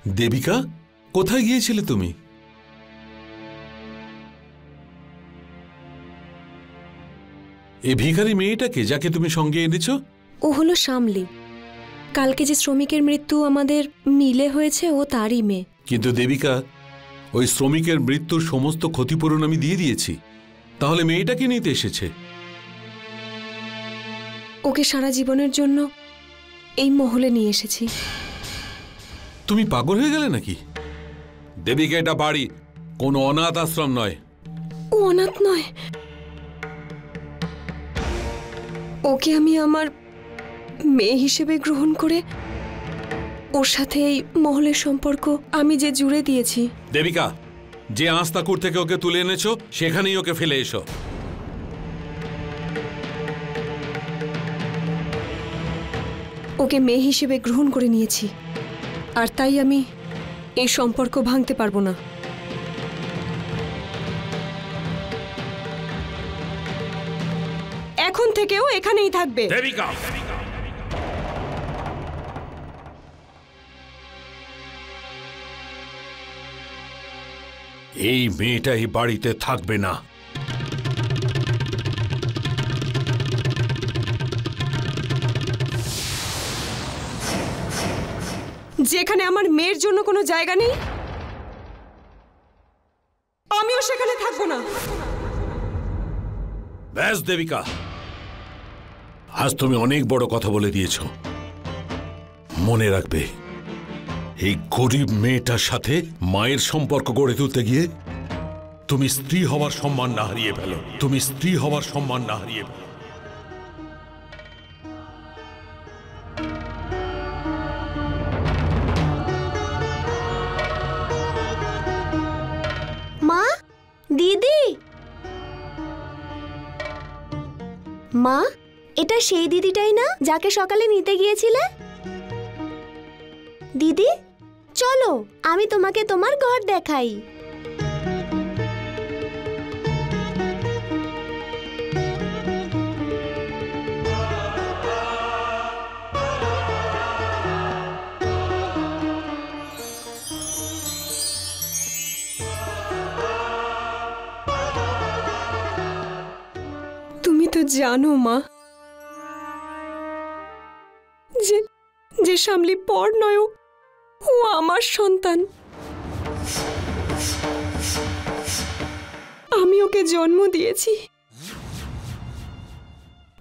দেবিকা, কোথায় গিয়েছিলে তুমি? এই ভিখারি মেয়েটাকে যাকে তুমি সঙ্গে এনেছো? ও হলো শামলি। কালকে যে শ্রমিকের মৃত্যু আমাদের মিলে হয়েছে ও তারই মেয়ে। কিন্তু দেবিকা, ওই শ্রমিকের মৃত্যুর সমস্ত ক্ষতিপূরণ আমি দিয়ে দিয়েছি, তাহলে মেয়েটাকে নিতে এসেছে? ওকে সারা জীবনের জন্য এই মহলে নিয়ে এসেছি। তুমি পাগল হয়ে গেলে নাকি? দেবিকা, এটা বাড়ি, কোনো অনাথ আশ্রম নয়। ও অনাথ নয়। ওকে আমি আমার মেয়ে হিসেবে গ্রহণ করে ওর সাথে এই মহলের সম্পর্ক আমি যে জুড়ে দিয়েছি। দেবিকা, যে আস্তাকুর থেকে ওকে তুলে এনেছো সেখানেই ওকে ফেলে এসো। ওকে মেয়ে হিসেবে গ্রহণ করে নিয়েছি, আর তাই আমি এই সম্পর্ক ভাঙতে পারবো না। এখন থেকেও এখানেই থাকবে। দেবিকা, এই মেয়েটা এই বাড়িতে থাকবে না। যেখানে আমার মেয়ের জন্য কোনো জায়গা নেই, আমিও সেখানে থাকবো না। ব্যাস দেবিকা, আজ তুমি অনেক বড় কথা বলে দিয়েছ। মনে রাখবে, এই গরিব মেয়েটার সাথে মায়ের সম্পর্ক গড়ে তুলতে গিয়ে তুমি স্ত্রী হওয়ার সম্মান না হারিয়ে ফেলো। তুমি স্ত্রী হওয়ার সম্মান না হারিয়ে ফেলো। মা, দিদি। মা, এটা সেই দিদিটাই না যাকে সকালে নিতে গিয়েছিলে? দিদি, চলো আমি তোমাকে তোমার ঘর দেখাই। তুমি তো জানো মা, যে শামলি পর নয়, ও আমার সন্তান। আমি ওকে জন্ম দিয়েছি,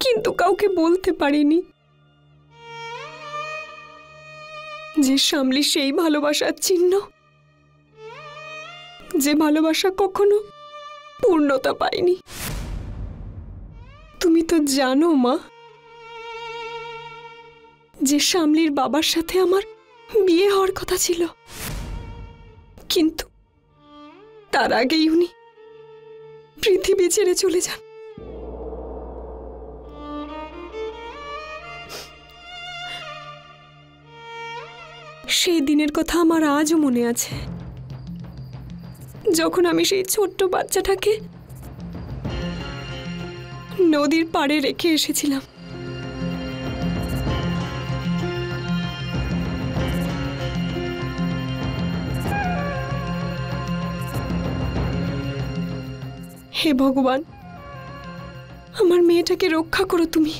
কিন্তু কাউকে বলতে পারিনি যে শামলি সেই ভালোবাসার চিহ্ন, যে ভালোবাসা কখনো পূর্ণতা পায়নি। তুমি তো জানো মা, যে শামলির বাবার সাথে আমার বিয়ে হওয়ার কথা ছিল, কিন্তু তার আগেই উনি পৃথিবী ছেড়ে চলে যান। সেই দিনের কথা আমার আজও মনে আছে, যখন আমি সেই ছোট্ট বাচ্চাটাকে নদীর পাড়ে রেখে এসেছিলাম। হে ভগবান, আমার মেয়েটাকে রক্ষা করো তুমি।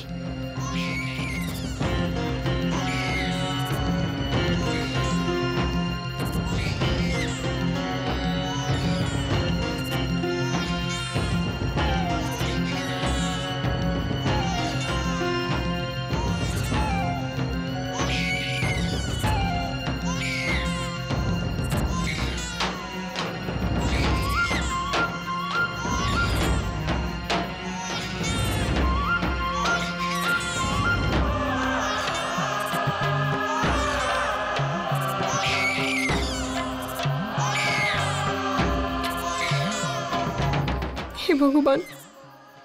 হে ভগবান,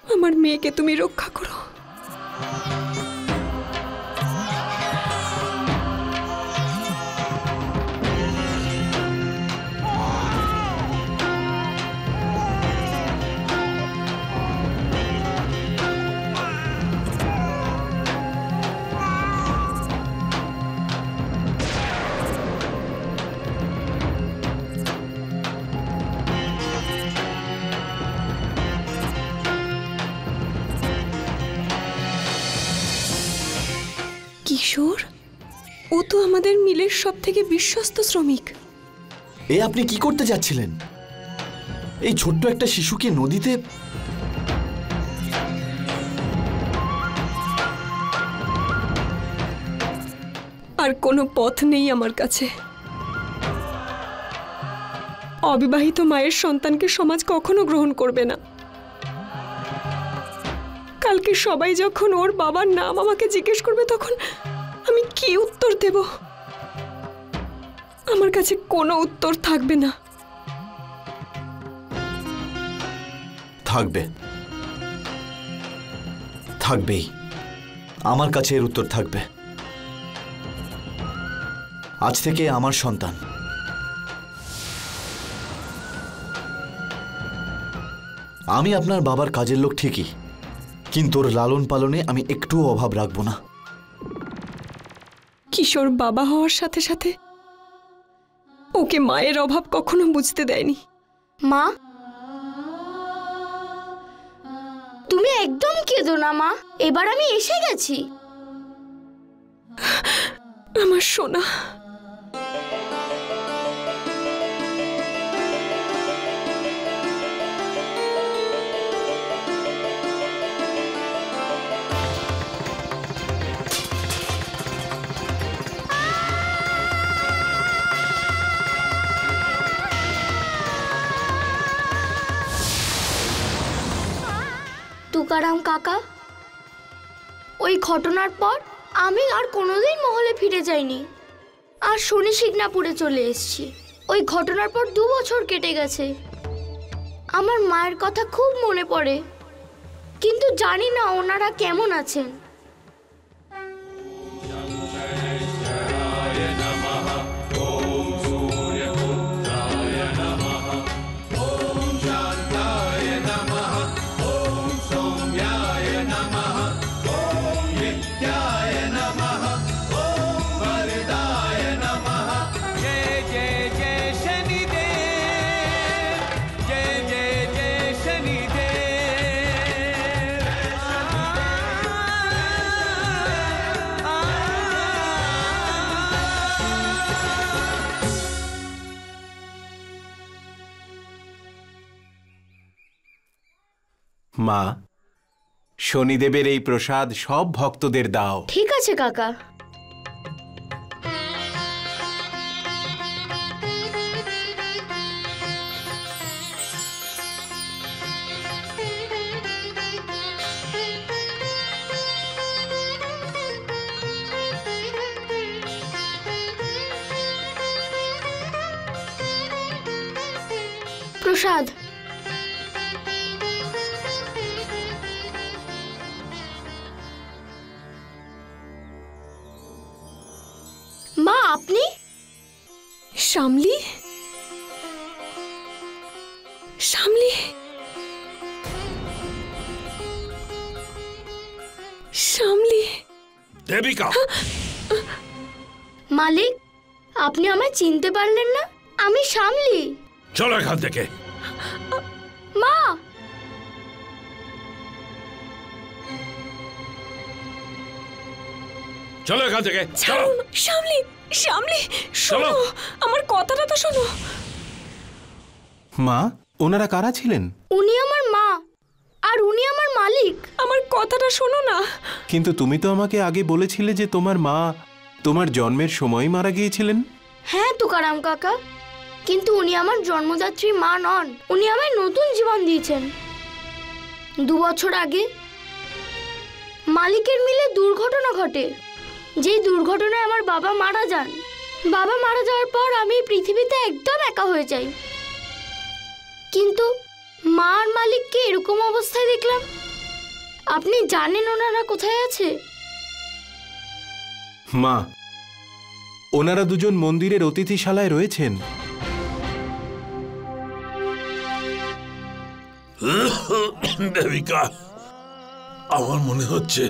আমার মেয়েকে তুমি রক্ষা করো। কিশোর, ও তো আমাদের মিলের সব থেকে বিশ্বস্ত শ্রমিক। এ আপনি কি করতে যাচ্ছিলেন? এই ছোট্ট একটা শিশুকে নদীতে? আর কোনো পথ নেই আমার কাছে। অবিবাহিত মায়ের সন্তানকে সমাজ কখনো গ্রহণ করবে না। কালকে সবাই যখন ওর বাবার নাম আমাকে জিজ্ঞেস করবে, তখন আমি কি উত্তর দেব? আমার কাছে কোনো উত্তর থাকবে না। থাকবে, থাকবেই। আমার কাছে এর উত্তর থাকবে। আজ থেকে আমার সন্তান। আমি আপনার বাবার কাজের লোক ঠিকই, কিন্তু ওর লালন পালনে আমি একটুও অভাব রাখবো না। কিশোর বাবা হওয়ার সাথে সাথে ওকে মায়ের অভাব কখনো বুঝতে দেয়নি। মা, তুমি একদম কেঁদো না মা, এবার আমি এসে গেছি। আমার সোনা, তুকারাম কাকা, ওই ঘটনার পর আমি আর কোনোদিন মহলে ফিরে যাইনি, আর শনি শিগনাপুরে চলে এসেছি। ওই ঘটনার পর 2 বছর কেটে গেছে। আমার মায়ের কথা খুব মনে পড়ে, কিন্তু জানি না ওনারা কেমন আছেন। মা, শনিদেবের এই প্রসাদ সব ভক্তদের দাও। ঠিক আছে কাকা। প্রসাদ। মা, আপনি? শামলি, শামলি, শামলি। দেবিকা! মালিক, আপনি আমায় চিনতে পারলেন না? আমি শামলি। চলো এখান থেকে। মা! চলো এখান থেকে, চলো। ছাড়ুন, শামলি, শামলি, শোনো, চলো। আমার কথাটা তো শোনো। মা, ওনারা কারা ছিলেন? উনি আমার মা, আর উনি আমার মালিক। আমার কথাটা শোনো না। কিন্তু তুমি তো আমাকে আগে বলেছিলে যে তোমার মা তোমার জন্মের সময় মারা গিয়েছিলেন। হ্যাঁ তুকারাম কাকা, কিন্তু উনি আমার জন্মদাত্রী মা নন। উনি আমায় নতুন জীবন দিয়েছেন। 2 বছর আগে মালিকের মিলে দুর্ঘটনা ঘটে। যেই দুর্ঘটনায় আমার বাবা মারা যান। বাবা মারা যাওয়ার পর আমি পৃথিবীতে একদম একা হয়ে যাই। কিন্তু মা আর মালিককে এরকম অবস্থায় দেখলাম। আপনি জানেন ওনারা কোথায় আছে? মা, ওনারা দুজন মন্দিরের অতিথিশালায় রয়েছেন। দেবিকা, আমার মনে হচ্ছে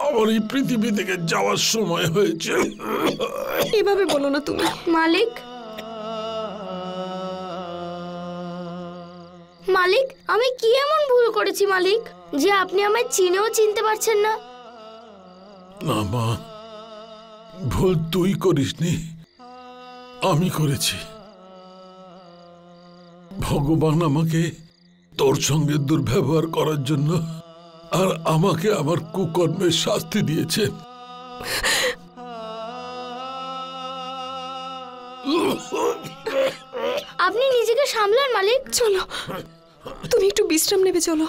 আমার এই পৃথিবী থেকে যাওয়ার সময় হয়েছে। এভাবে বলো না তুমি। মালিক, মালিক, আমি কি এমন ভুল করেছি মালিক যে আপনি আমায় চিনেও চিনতে পারছেন না? না মা, ভুল তুই করিসনি, আমি করেছি। ভগবান আমাকে তোর সঙ্গে দুর্ব্যবহার করার জন্য আর আমাকে আমার কুকর্মের শাস্তি দিয়েছেন। আপনি নিজেকে সামলান মালিক। চলো, তুমি একটু বিশ্রাম নেবে, চলো।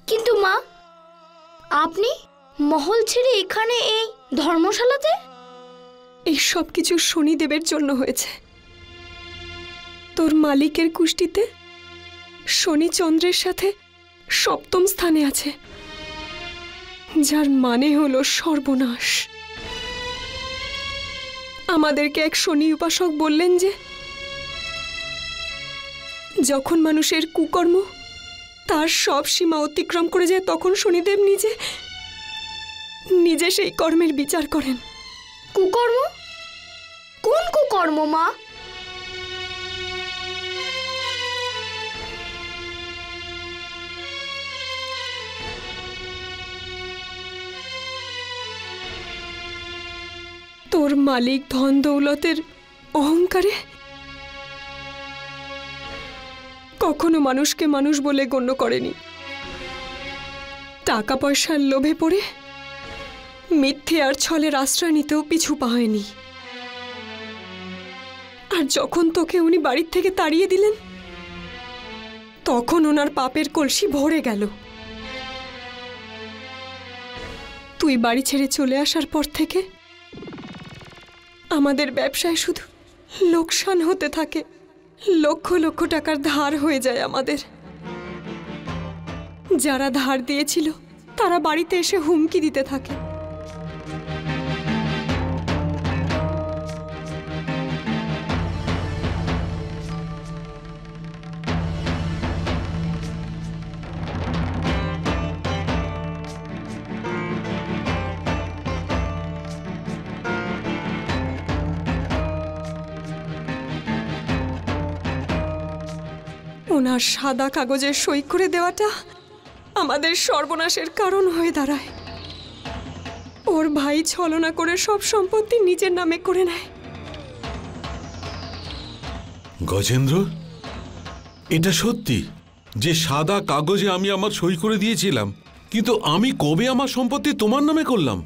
কিন্তু মা, আপনি মহল ছেড়ে এখানে এই ধর্মশালাতে? এই সব কিছু শনিদেবের জন্য হয়েছে। তোর মালিকের কুষ্টিতে শনি চন্দ্রের সাথে সপ্তম স্থানে আছে, যার মানে হলো সর্বনাশ। আমাদেরকে এক শনি উপাসক বললেন যে যখন মানুষের কুকর্ম তার সব সীমা অতিক্রম করে যায়, তখন শনিদেব নিজে নিজে সেই কর্মের বিচার করেন। কুকর্ম? কোন কুকর্ম মা? তোর মালিক ধন দৌলতের অহংকারে কখনো মানুষকে মানুষ বলে গণ্য করেনি। টাকা পয়সার লোভে পড়ে মিথ্যে আর ছলের আশ্রয় নিতেও পিছু পা হয়নি। আর যখন তোকে উনি বাড়ির থেকে তাড়িয়ে দিলেন, তখন ওনার পাপের কলসি ভরে গেল। তুই বাড়ি ছেড়ে চলে আসার পর থেকে আমাদের ব্যবসায় শুধু লোকসান হতে থাকে। লক্ষ লক্ষ টাকার ধার হয়ে যায় আমাদের। যারা ধার দিয়েছিল তারা বাড়িতে এসে হুমকি দিতে থাকে। ওনার সাদা কাগজে সই করে দেওয়াটা আমাদের সর্বনাশের কারণ হয়ে দাঁড়ায়। ওর ভাই ছলনা করে সব সম্পত্তি নিজের নামে করে নেয়। গজেন্দ্র, এটা সত্যি যে সাদা কাগজে আমি আমার সই করে দিয়েছিলাম, কিন্তু আমি কবে আমার সম্পত্তি তোমার নামে করলাম?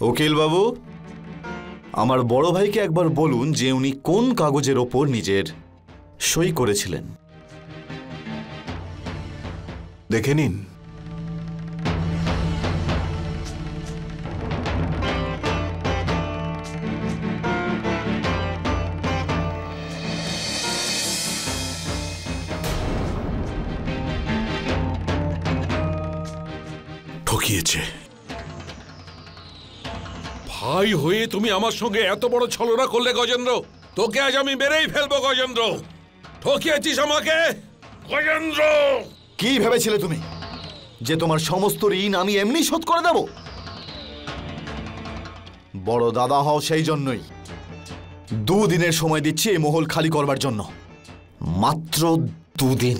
উকিল বাবু, আমার বড় ভাইকে একবার বলুন যে উনি কোন কাগজের ওপর নিজের সই করেছিলেন। দেখে নিন। ঠকিয়েছে। ভাই হয়ে তুমি আমার সঙ্গে এত বড় ছলনা করলে গজেন্দ্র। তোকে আজ আমি মেরেই ফেলবো গজেন্দ্র। ঠকিয়েছিস আমাকে গজেন্দ্র। কি ভেবেছিলে তুমি যে তোমার সমস্ত ঋণ আমি এমনি শোধ করে দেব? বড় দাদা হও সেই জন্যই। 2 দিনের সময় দিচ্ছি এই মহল খালি করবার জন্য, মাত্র 2 দিন।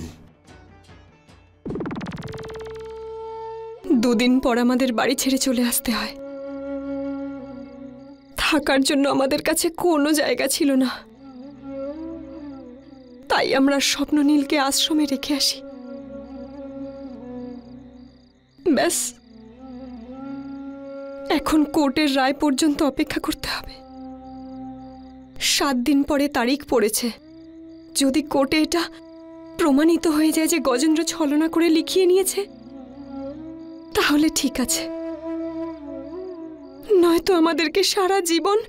2 দিন পর আমাদের বাড়ি ছেড়ে চলে আসতে হয়। থাকার জন্য আমাদের কাছে কোনো জায়গা ছিল না, তাই আমরা স্বপ্ননীলকে আশ্রমে রেখে আসি। ব্যাস, এখন কোর্টের রায় পর্যন্ত অপেক্ষা করতে হবে। 7 দিন পরে তারিখ পড়েছে। যদি কোর্টে এটা প্রমাণিত হয়ে যায় যে গজেন্দ্র ছলনা করে লিখিয়ে নিয়েছে, তাহলে ঠিক আছে, নয়তো আমাদেরকে সারা জীবন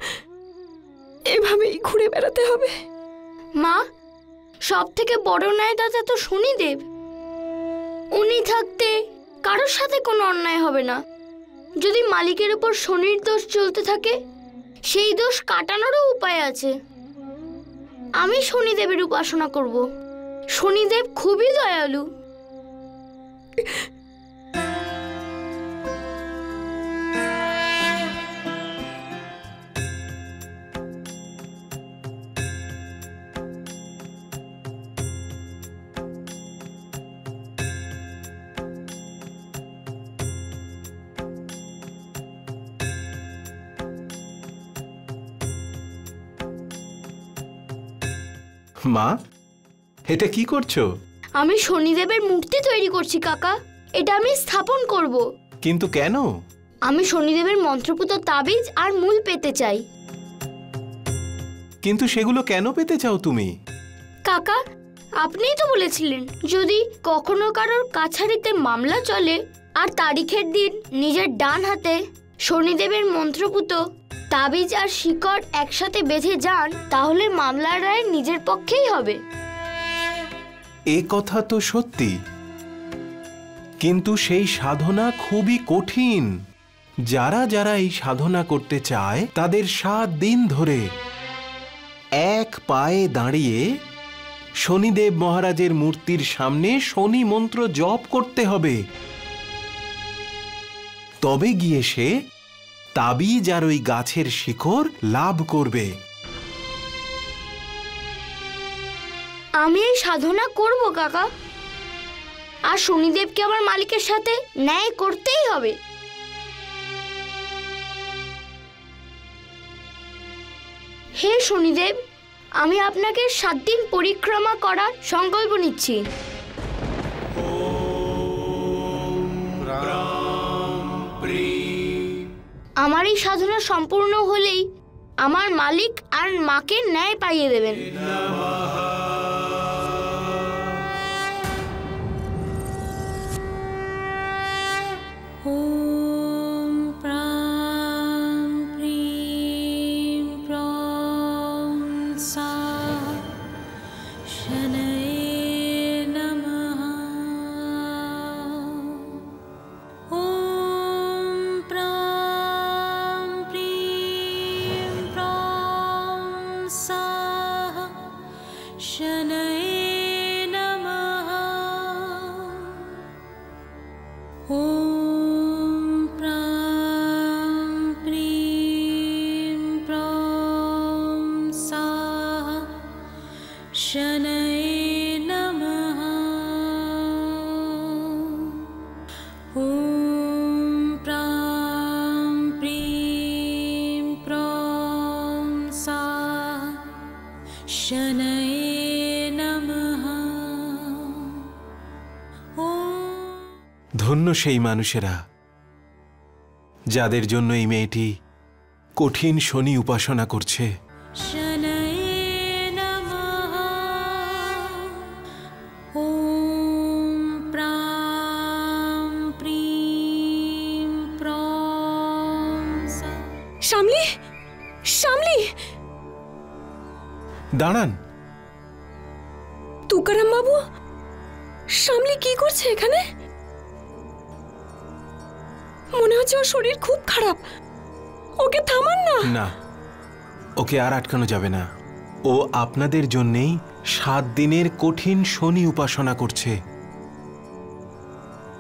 এভাবেই ঘুরে বেড়াতে হবে। মা, সব থেকে বড় ন্যায়দাতা তো শনিদেব। উনি থাকতে কারোর সাথে কোনো অন্যায় হবে না। যদি মালিকের উপর শনির দোষ চলতে থাকে, সেই দোষ কাটানোরও উপায় আছে। আমি শনিদেবের উপাসনা করব। শনিদেব খুবই দয়ালু। মা, এটা কি করছো? আমি শনিদেবের মূর্তি তৈরি করছি কাকা। এটা আমি স্থাপন করব। কিন্তু কেন? আমি শনিদেবের মন্ত্রপুত তাবিজ আর মূল পেতে চাই। কিন্তু সেগুলো কেন পেতে চাও তুমি? কাকা, আপনিই তো বলেছিলেন যদি কখনো কারোর কাছারিতে মামলা চলে আর তারিখের দিন নিজের ডান হাতে শনিদেবের মন্ত্রপুত তাবিজ আর শিকড় একসাথে বেঁধে যান, তাহলে মামলার রায় নিজের পক্ষেই হবে। এ কথা তো সত্যি, কিন্তু সেই সাধনা খুবই কঠিন। যারা যারা এই সাধনা করতে চায় তাদের 7 দিন ধরে এক পায়ে দাঁড়িয়ে শনিদেব মহারাজের মূর্তির সামনে শনি মন্ত্র জপ করতে হবে। তবে গিয়ে সে তাবিজ আর ওই গাছের শিকড় লাভ করবে। আমি এই সাধনা করব কাকা, আর শনিদেবকে আমার মালিকের সাথে ন্যায় করতেই হবে। হে শনিদেব, আমি আপনাকে 7 দিন পরিক্রমা করার সংকল্প নিচ্ছি। আমার এই সাধনা সম্পূর্ণ হলেই আমার মালিক আর মাকে ন্যায় পাইয়ে দেবেন। ধন্য সেই মানুষেরা যাদের জন্য এই মেয়েটি কঠিন শনি উপাসনা করছে। শ্যামলী, শ্যামলী, দাঁড়ান। তুকারাম বাবু, শ্যামলী কি করছে এখানে? মনে হচ্ছে ওর শরীর খুব খারাপ। ওকে থামান না। না, ওকে আর আটকানো যাবে না। ও আপনাদের জন্যেই 7 দিনের কঠিন শনি উপাসনা করছে।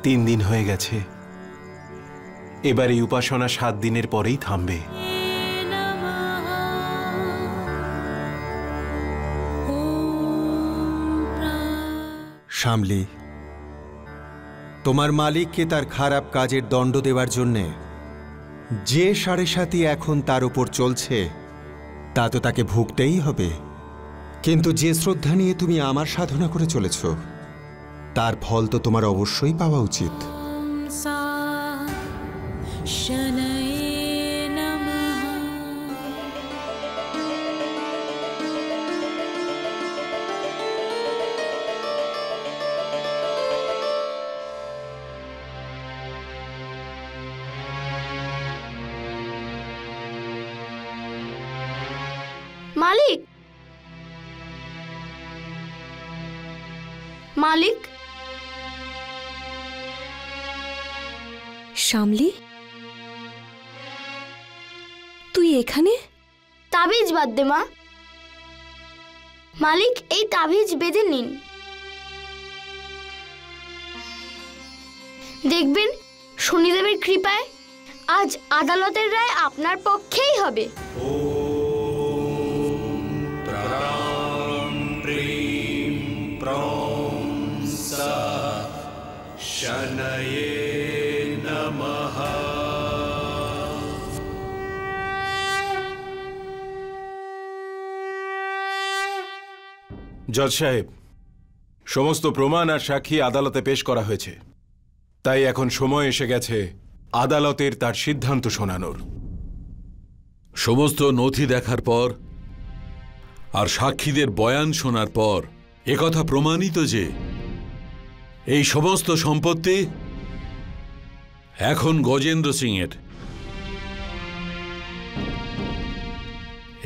3 দিন হয়ে গেছে। এবার এই উপাসনা 7 দিনের পরেই থামবে। শ্যামলী, তোমার মালিককে তার খারাপ কাজের দণ্ড দেওয়ার জন্যে যে 7.5 এখন তার উপর চলছে তা তো তাকে ভুগতেই হবে। কিন্তু যে শ্রদ্ধা নিয়ে তুমি আমার সাধনা করে চলেছ তার ফল তো তোমার অবশ্যই পাওয়া উচিত। মালিক, মালিক, শ্যামলী, তুই এখানে? তাবিজ বাদ দে মা। মালিক, এই তাবিজ বেঁধে নিন, দেখবেন শনিদেবের কৃপায় আজ আদালতের রায় আপনার পক্ষেই হবে। জজ সাহেব, সমস্ত প্রমাণ আর সাক্ষী আদালতে পেশ করা হয়েছে, তাই এখন সময় এসে গেছে আদালতের তার সিদ্ধান্ত শোনানোর। সমস্ত নথি দেখার পর আর সাক্ষীদের বয়ান শোনার পর একথা প্রমাণিত যে এই সমস্ত সম্পত্তি এখন গজেন্দ্র সিংয়ের।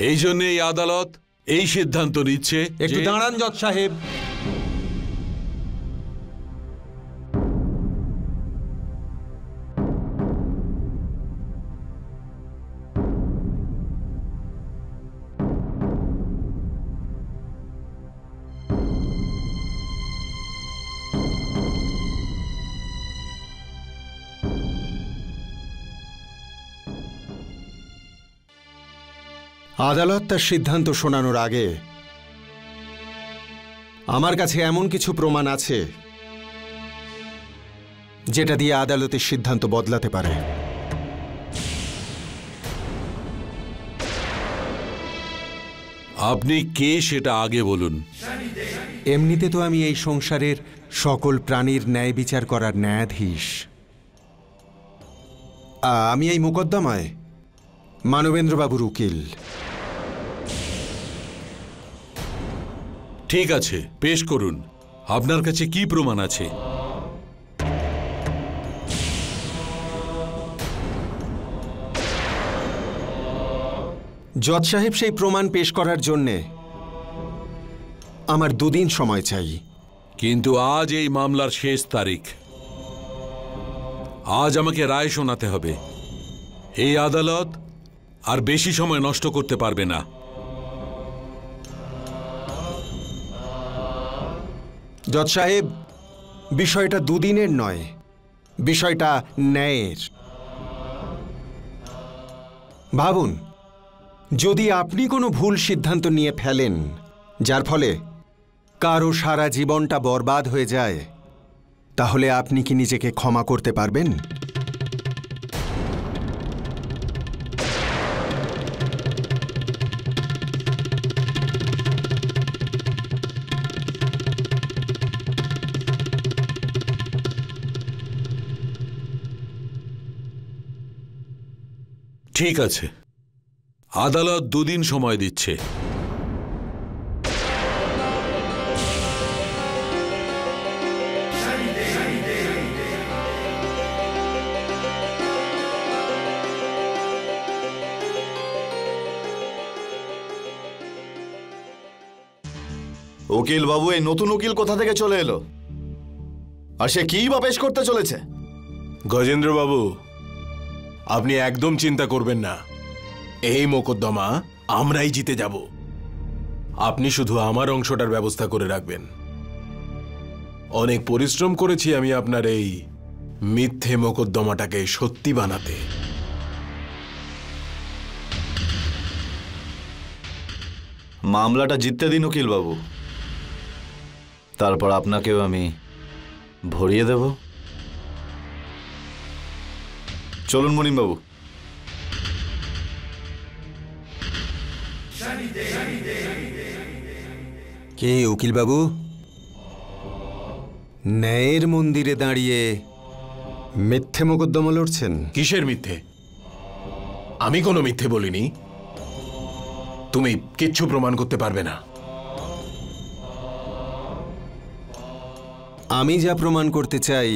এই জন্য এই আদালত এই সিদ্ধান্ত নিচ্ছে। একটু দাঁড়ান জজ সাহেব। আদালত তার সিদ্ধান্ত শোনানোর আগে আমার কাছে এমন কিছু প্রমাণ আছে যেটা দিয়ে আদালতের সিদ্ধান্ত বদলাতে পারে। আপনি কে সেটা আগে বলুন। এমনিতে তো আমি এই সংসারের সকল প্রাণীর ন্যায় বিচার করার ন্যায়াধীশ। আমি এই মোকদ্দমায় মানবেন্দ্রবাবুর উকিল। ঠিক আছে, পেশ করুন। আপনার কাছে কি প্রমাণ আছে? জজ সাহেব, সেই প্রমাণ পেশ করার জন্যে আমার 2 দিন সময় চাই। কিন্তু আজ এই মামলার শেষ তারিখ। আজ আমাকে রায় শোনাতে হবে। এই আদালত আর বেশি সময় নষ্ট করতে পারবে না। জজ সাহেব, বিষয়টা 2 দিনের নয়, বিষয়টা ন্যায়ের। ভাবুন, যদি আপনি কোনো ভুল সিদ্ধান্ত নিয়ে ফেলেন যার ফলে কারো সারা জীবনটা বরবাদ হয়ে যায়, তাহলে আপনি কি নিজেকে ক্ষমা করতে পারবেন? ঠিক আছে, আদালত 2 দিন সময় দিচ্ছে। উকিল বাবু, এই নতুন উকিল কোথা থেকে চলে এলো? আর সে কি বা পেশ করতে চলেছে? গজেন্দ্রবাবু, আপনি একদম চিন্তা করবেন না। এই মোকদ্দমা আমরাই জিতে যাব। আপনি শুধু আমার অংশটার ব্যবস্থা করে রাখবেন। অনেক পরিশ্রম করেছি আমি আপনার এই মিথ্যে মোকদ্দমাটাকে সত্যি বানাতে। মামলাটা জিততে দিন উকিল বাবু, তারপর আপনাকেও আমি ভরিয়ে দেব। চলুন মুনিম বাবু। কে উকিল বাবু? ন্যায়ের মন্দিরে দাঁড়িয়ে মিথ্যে মোকদ্দমা লড়ছেন? কিসের মিথ্যে? আমি কোনো মিথ্যে বলিনি। তুমি কিচ্ছু প্রমাণ করতে পারবে না। আমি যা প্রমাণ করতে চাই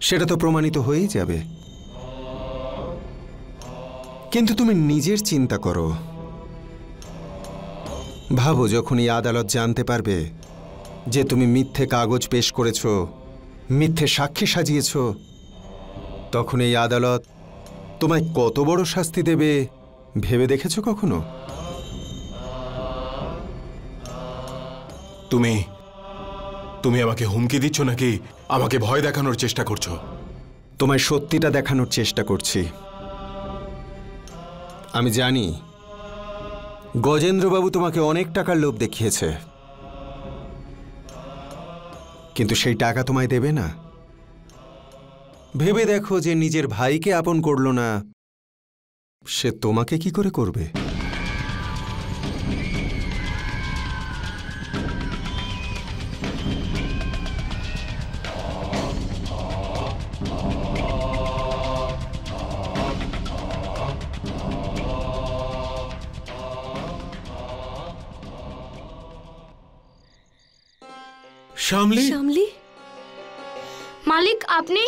সেটা তো প্রমাণিত হয়েই যাবে। কিন্তু তুমি নিজের চিন্তা করো, ভাবো, যখন এই আদালত জানতে পারবে যে তুমি মিথ্যে কাগজ পেশ করেছ, মিথ্যে সাক্ষী সাজিয়েছ, তখন এই আদালত তোমায় কত বড় শাস্তি দেবে ভেবে দেখেছো কখনো? তুমি আমাকে হুমকি দিচ্ছ নাকি আমাকে ভয় দেখানোর চেষ্টা করছো? তোমায় সত্যিটা দেখানোর চেষ্টা করছি। আমি জানি গজেন্দ্রবাবু তোমাকে অনেক টাকার লোভ দেখিয়েছে, কিন্তু সেই টাকা তোমায় দেবে না। ভেবে দেখো, যে নিজের ভাইকে আপন করলো না, সে তোমাকে কি করে করবে? শ্যামলী, শ্যামলী, মালিক আপনি?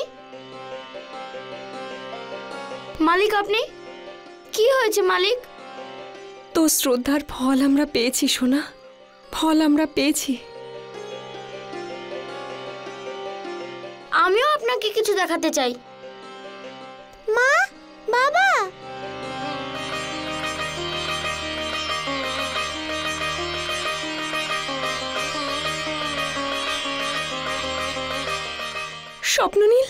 মালিক আপনি? কি হয়েছে মালিক? তো শ্রদ্ধার ফল আমরা পেয়েছি সোনা, ফল আমরা পেয়েছি। আমিও আপনাকে কিছু দেখাতে চাই। মা, বাবা, স্বপ্ননীল,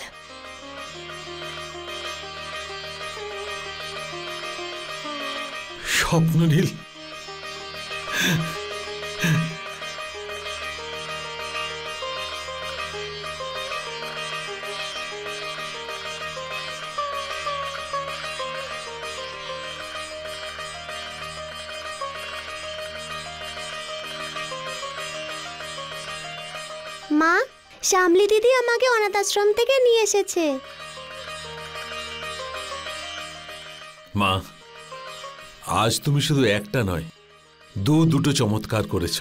স্বপ্ননীল, মা, শ্যামলী দিদি আমাকে অনাথ আশ্রম থেকে নিয়ে এসেছে। মা, আজ তুমি শুধু একটা নয়, দুটো চমৎকার করেছ।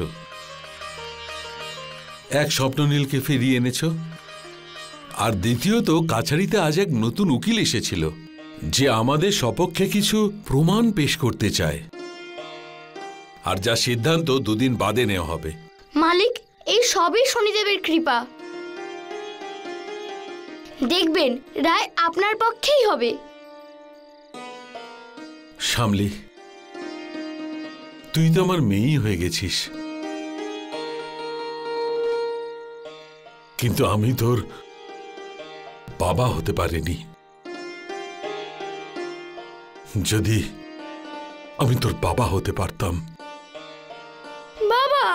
এক, স্বপ্ননীলকে ফিরিয়ে এনেছ, আর দ্বিতীয়ত কাছারিতে আজ এক নতুন উকিল এসেছিল যে আমাদের সপক্ষে কিছু প্রমাণ পেশ করতে চায়, আর যা সিদ্ধান্ত 2 দিন বাদে নেওয়া হবে। মালিক, এই সবই শনিদেবের কৃপা। দেখবেন রায় আপনার পক্ষেই হবে। শ্যামলী, তুই তো আমার মেয়েই হয়ে গেছিস, কিন্তু আমি তোর বাবা হতে পারিনি। যদি আমি তোর বাবা হতে পারতাম। বাবা,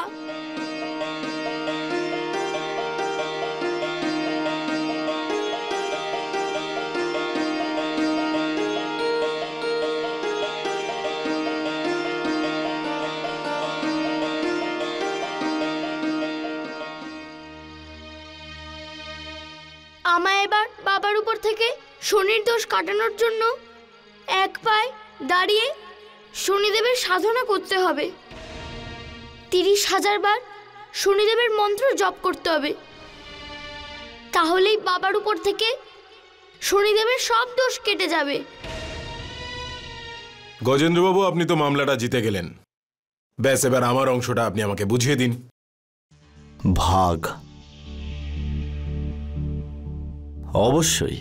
আমায় এবার বাবার উপর থেকে শনির দোষ কাটানোর জন্য এক পায়ে দাঁড়িয়ে শনিদেবের সাধনা করতে হবে। 30,000 বার শনিদেবের মন্ত্র জপ করতে হবে। তাহলেই বাবার উপর থেকে শনিদেবের সব দোষ কেটে যাবে। গজেন্দ্রবাবু, আপনি তো মামলাটা জিতে গেলেন। ব্যাস, এবার আমার অংশটা আপনি আমাকে বুঝিয়ে দিন। ভাগ অবশ্যই।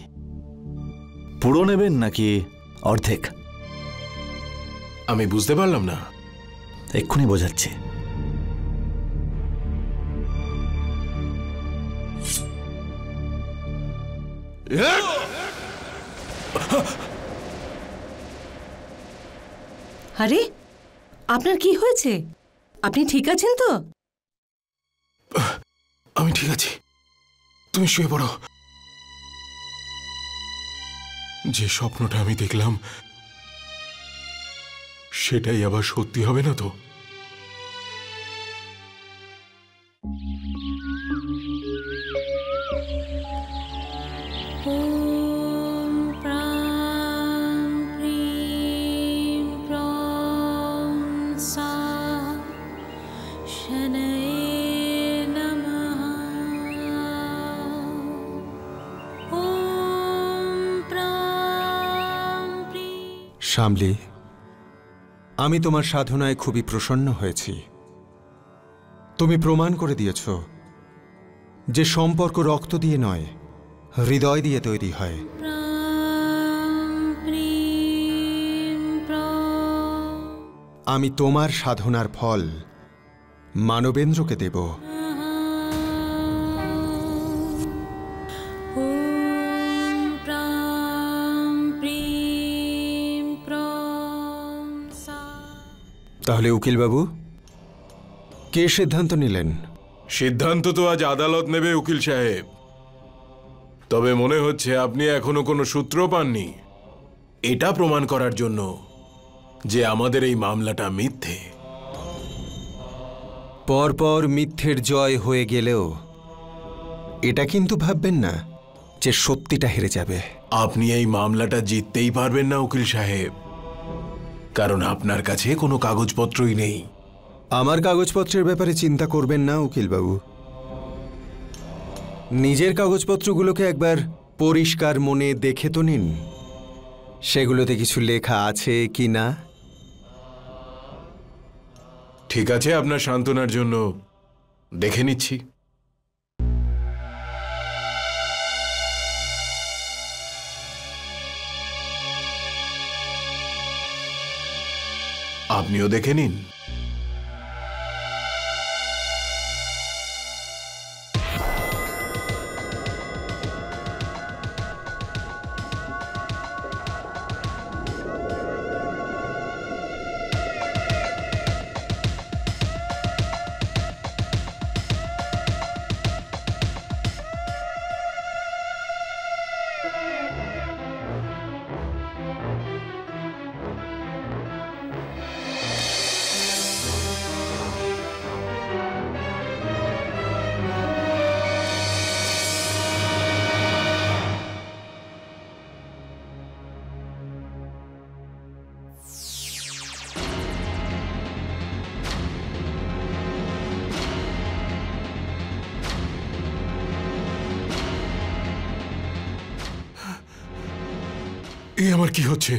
পুরো নেবেন নাকি অর্ধেক? আমি বুঝতে পারলাম না। এক্ষুনি বোঝাচ্ছি। আরে, আপনার কি হয়েছে? আপনি ঠিক আছেন তো? আমি ঠিক আছি, তুমি শুয়ে পড়ো। যে স্বপ্নটা আমি দেখলাম সেটাই আবার সত্যি হবে না তো? শ্যামলী, আমি তোমার সাধনায় খুবই প্রসন্ন হয়েছি। তুমি প্রমাণ করে দিয়েছ যে সম্পর্ক রক্ত দিয়ে নয়, হৃদয় দিয়ে তৈরি হয়। আমি তোমার সাধনার ফল মানবেন্দ্রকে দেব। তাহলে উকিলবাবু, কে সিদ্ধান্ত নিলেন? সিদ্ধান্ত তো আজ আদালত নেবে উকিল সাহেব। তবে মনে হচ্ছে আপনি এখনো কোনো সূত্র পাননি এটা প্রমাণ করার জন্য যে আমাদের এই মামলাটা মিথ্যে। পরপর মিথ্যের জয় হয়ে গেলেও এটা কিন্তু ভাববেন না যে সত্যিটা হেরে যাবে। আপনি এই মামলাটা জিততেই পারবেন না উকিল সাহেব, কারণ আপনার কাছে কোনো কাগজপত্রই নেই। আমার কাগজপত্রের ব্যাপারে চিন্তা করবেন না উকিলবাবু। নিজের কাগজপত্রগুলোকে একবার পরিষ্কার মনে দেখে তো নিন, সেগুলোতে কিছু লেখা আছে কি না। ঠিক আছে, আপনার সান্ত্বনার জন্য দেখে নিচ্ছি। আপনিও দেখে নিন। এই আমার কি হচ্ছে?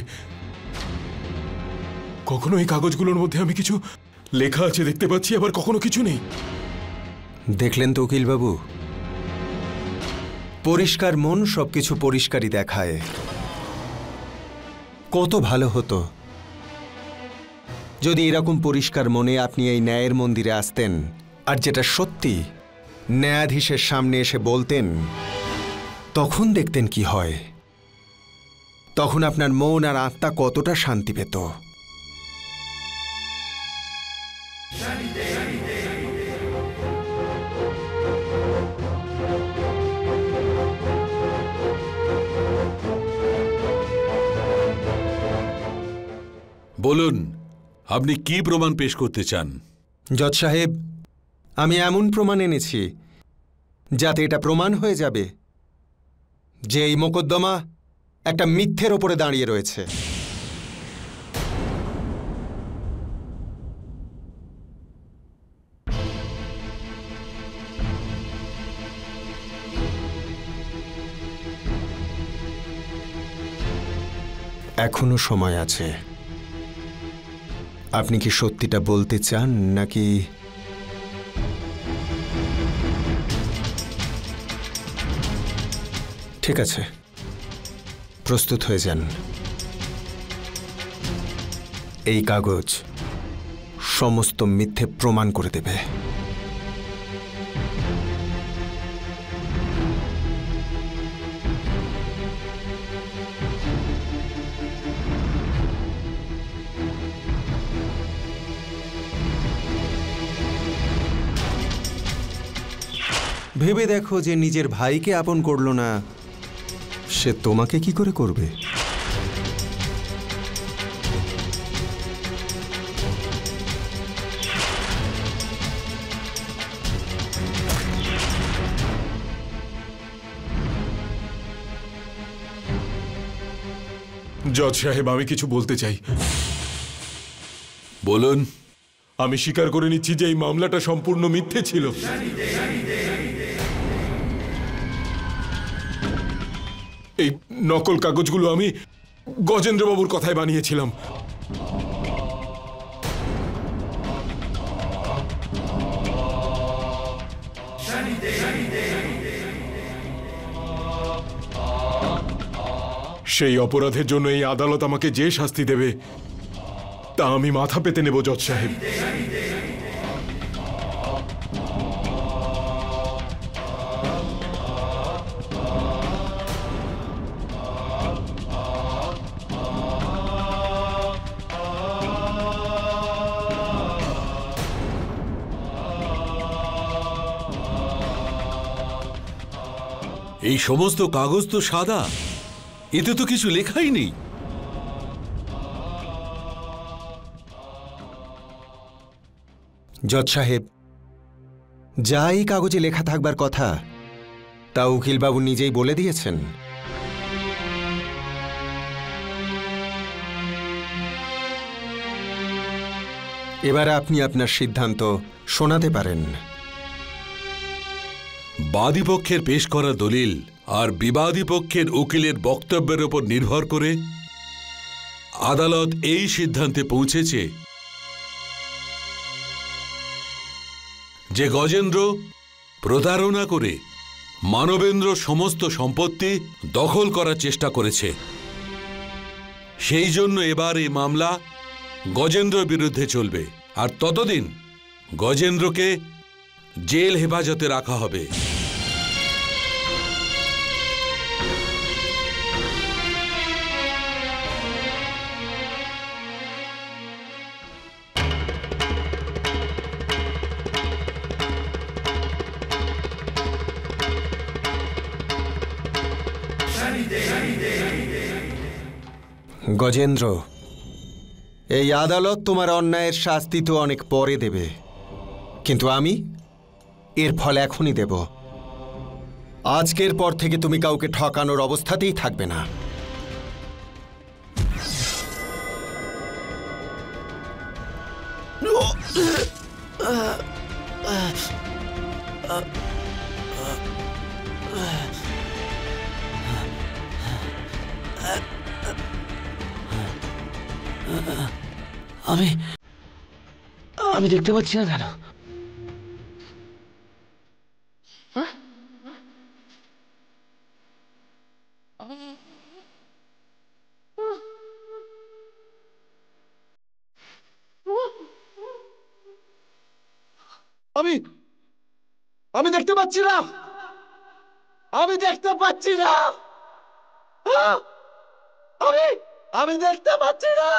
কখনো এই কাগজগুলোর মধ্যে আমি কিছু লেখা আছে দেখতে পাচ্ছি, আবার কখনো কিছু নেই। দেখলেন তো উকিলবাবু, পরিষ্কার মন সবকিছু পরিষ্কারই দেখায়। কত ভালো হতো যদি এরকম পরিষ্কার মনে আপনি এই ন্যায়ের মন্দিরে আসতেন, আর যেটা সত্যি ন্যায়াধীশের সামনে এসে বলতেন। তখন দেখতেন কি হয়, তখন আপনার মন আর আত্মা কতটা শান্তি পেত। বলুন, আপনি কি প্রমাণ পেশ করতে চান? জজ সাহেব, আমি এমন প্রমাণ এনেছি যাতে এটা প্রমাণ হয়ে যাবে যে এই মোকদ্দমা একটা মিথ্যের ওপরে দাঁড়িয়ে রয়েছে। এখনো সময় আছে। আপনি কি সত্যিটা বলতে চান নাকি? ঠিক আছে, প্রস্তুত হয়ে যান। এই কাগজ সমস্ত মিথ্যে প্রমাণ করে দেবে। ভেবে দেখো, যে নিজের ভাইকে আপন করলো না, সে তোমাকে কি করে করবে? জজ সাহেব, আমি কিছু বলতে চাই। বলুন। আমি স্বীকার করে নিচ্ছি যে এই মামলাটা সম্পূর্ণ মিথ্যে ছিল। এই নকল কাগজগুলো আমি গজেন্দ্রবাবুর কথায় বানিয়েছিলাম। সেই অপরাধের জন্য এই আদালত আমাকে যে শাস্তি দেবে তা আমি মাথা পেতে নেব জজ সাহেব। এই সমস্ত কাগজ তো সাদা, এতে তো কিছু লেখাই নেই। জজ সাহেব, যা এই কাগজে লেখা থাকবার কথা তা উকিলবাবু নিজেই বলে দিয়েছেন। এবার আপনি আপনার সিদ্ধান্ত শোনাতে পারেন। বাদী পক্ষের পেশ করা দলিল আর বিবাদী পক্ষের উকিলের বক্তব্যের উপর নির্ভর করে আদালত এই সিদ্ধান্তে পৌঁছেছে যে গজেন্দ্র প্রতারণা করে মানবেন্দ্র সমস্ত সম্পত্তি দখল করার চেষ্টা করেছে। সেই জন্য এবার এই মামলা গজেন্দ্রর বিরুদ্ধে চলবে, আর ততদিন গজেন্দ্রকে জেল হেফাজতে রাখা হবে। গজেন্দ্র, এই আদালত তোমার অন্যায়ের শাস্তি তো অনেক পরে দেবে, কিন্তু আমি এর ফল এখনই দেব। আজকের পর থেকে তুমি কাউকে ঠকানোর অবস্থাতেই থাকবে না। আমি দেখতে পাচ্ছি না কেন? আমি দেখতে পাচ্ছি না, আমি দেখতে পাচ্ছি না, আমি দেখতে পাচ্ছি না।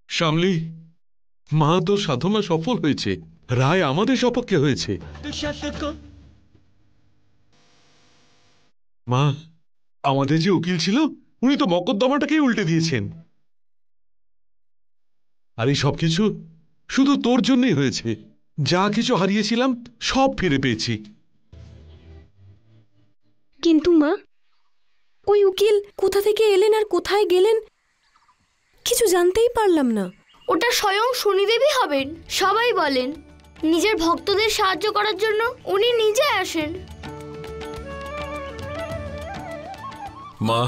শ্যামলী, মা তো সাধনা সফল হয়েছে, রায় আমাদের সপক্ষে হয়েছে। মা, আমাদের যে উকিল ছিল উনি তো মকদ্দমাটাকেই উল্টে দিয়েছেন, আর এই সবকিছু শুধু তোর জন্যই হয়েছে। যা কিছু হারিয়েছিলাম সব ফিরে পেয়েছি। কিন্তু মা, ওই উকিল কোথা থেকে এলেন আর কোথায় গেলেন কিছু জানতেই পারলাম না। ওটা স্বয়ং শনিদেবী হবেন। সবাই বলেন নিজের ভক্তদের সাহায্য করার জন্য উনি নিজে আসেন। মা,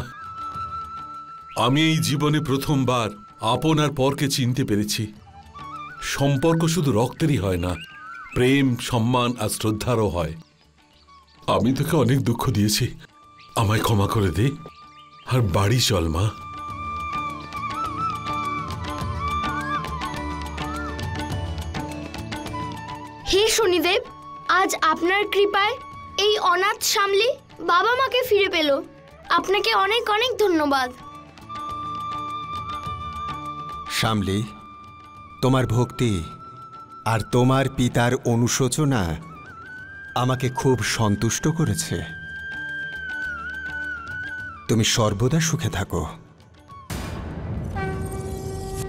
আমি এই জীবনে প্রথমবার আপন আর পরকে চিনতে পেরেছি। সম্পর্ক শুধু রক্তেরই হয় না, প্রেম, সম্মান আর শ্রদ্ধারও হয়। আমি তোকে অনেক দুঃখ দিয়েছি, আমায় ক্ষমা করে দে, আর বাড়ি চল মা। হে শনিদেব, আজ আপনার কৃপায় এই অনাথ শ্যামলী বাবা মাকে ফিরে পেল। আপনাকে অনেক অনেক ধন্যবাদ। শ্যামলী, তোমার ভক্তি আর তোমার পিতার অনুশোচনা আমাকে খুব সন্তুষ্ট করেছে। তুমি সর্বদা সুখে থাকো।